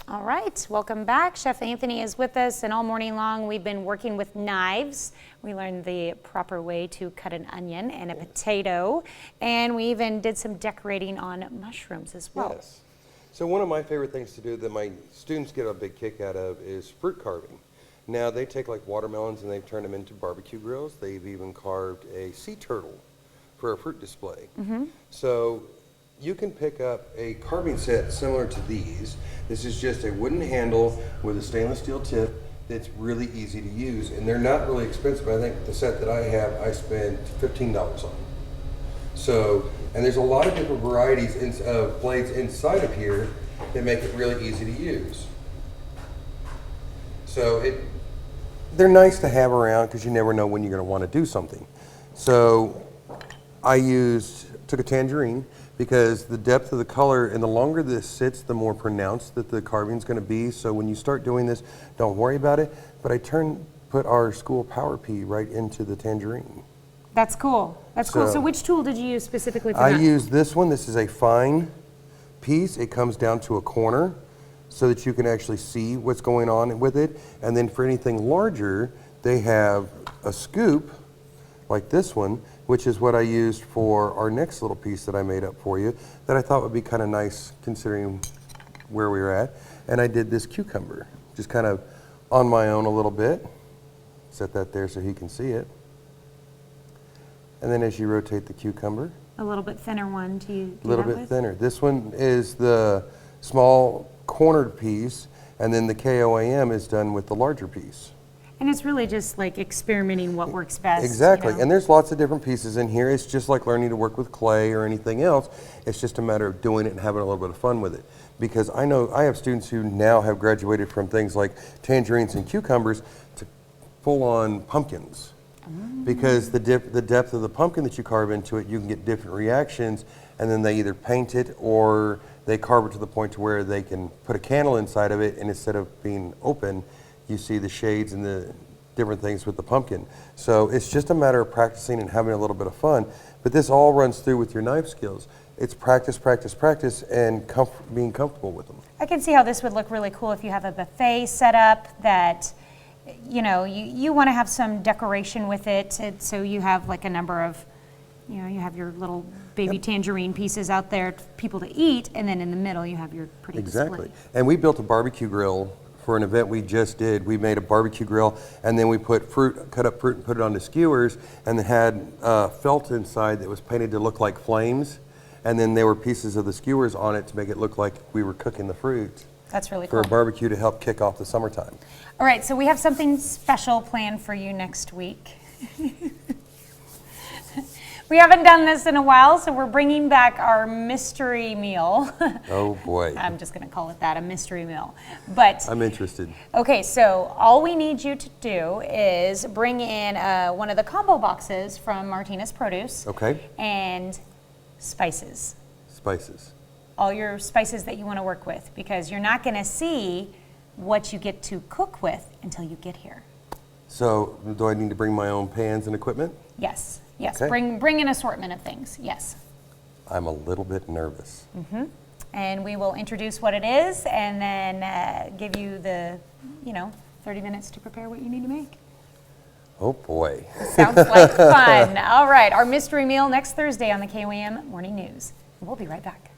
All right, welcome back. Chef Anthony is with us, and all morning long we've been working with knives. We learned the proper way to cut an onion and a potato, and we even did some decorating on mushrooms as well. Yes. So one of my favorite things to do that my students get a big kick out of is fruit carving. Now they take like watermelons and they've turned them into barbecue grills. They've even carved a sea turtle for a fruit display. So you can pick up a carving set similar to these. This is just a wooden handle with a stainless steel tip that's really easy to use, and they're not really expensive. I think the set that I have, I spent $15 on. So, and there's a lot of different varieties of blades inside of here that make it really easy to use. So they're nice to have around because you never know when you're going to want to do something. So I took a tangerine because the depth of the color, and the longer this sits, the more pronounced that the carving's going to be. So when you start doing this, don't worry about it. But I put our school power pea right into the tangerine. That's cool. That's cool. So which tool did you use specifically for that? that? I used this one. This is a fine piece. It comes down to a corner so that you can actually see what's going on with it. And then for anything larger, they have a scoop like this one, which is what I used for our next little piece that I made up for you that I thought would be kind of nice considering where we were at. And I did this cucumber, just kind of on my own a little bit. Set that there so he can see it. And then as you rotate the cucumber. A little bit thinner one to do A little bit thinner. This one is the small cornered piece, and then the KOAM is done with the larger piece. And it's really just like experimenting what works best. Exactly, you know? and there's lots of different pieces in here. It's just like learning to work with clay or anything else. It's just a matter of doing it and having a little bit of fun with it. Because I know I have students who now have graduated from things like tangerines and cucumbers to full-on pumpkins. Because the depth of the pumpkin that you carve into it, you can get different reactions, and then they either paint it or they carve it to the point to where they can put a candle inside of it, and instead of being open, you see the shades and the different things with the pumpkin. So it's just a matter of practicing and having a little bit of fun. But this all runs through with your knife skills. It's practice, practice, practice, and being comfortable with them. I can see how this would look really cool if you have a buffet set up that, you know, you want to have some decoration with it. So you have like a number of, you know, you have your little baby tangerine pieces out there for people to eat, and then in the middle you have your pretty Exactly. display. And we built a barbecue grill for an event we just did. We made a barbecue grill, and then we put cut up fruit and put it on the skewers, and it had felt inside that was painted to look like flames, and then there were pieces of the skewers on it to make it look like we were cooking the fruit. That's really For cool. a barbecue to help kick off the summertime. All right, so we have something special planned for you next week. We haven't done this in a while, so we're bringing back our mystery meal. Oh boy. I'm just going to call it that, a mystery meal. But I'm interested. okay, so all we need you to do is bring in one of the combo boxes from Martinez Produce. Okay. And spices. Spices. All your spices that you want to work with, because you're not going to see what you get to cook with until you get here. So do I need to bring my own pans and equipment? Yes, yes. Okay. Bring an assortment of things, yes. I'm a little bit nervous. And we will introduce what it is and then give you the, 30 minutes to prepare what you need to make. Oh boy. Sounds like fun. All right, our mystery meal next Thursday on the KOAM Morning News. We'll be right back.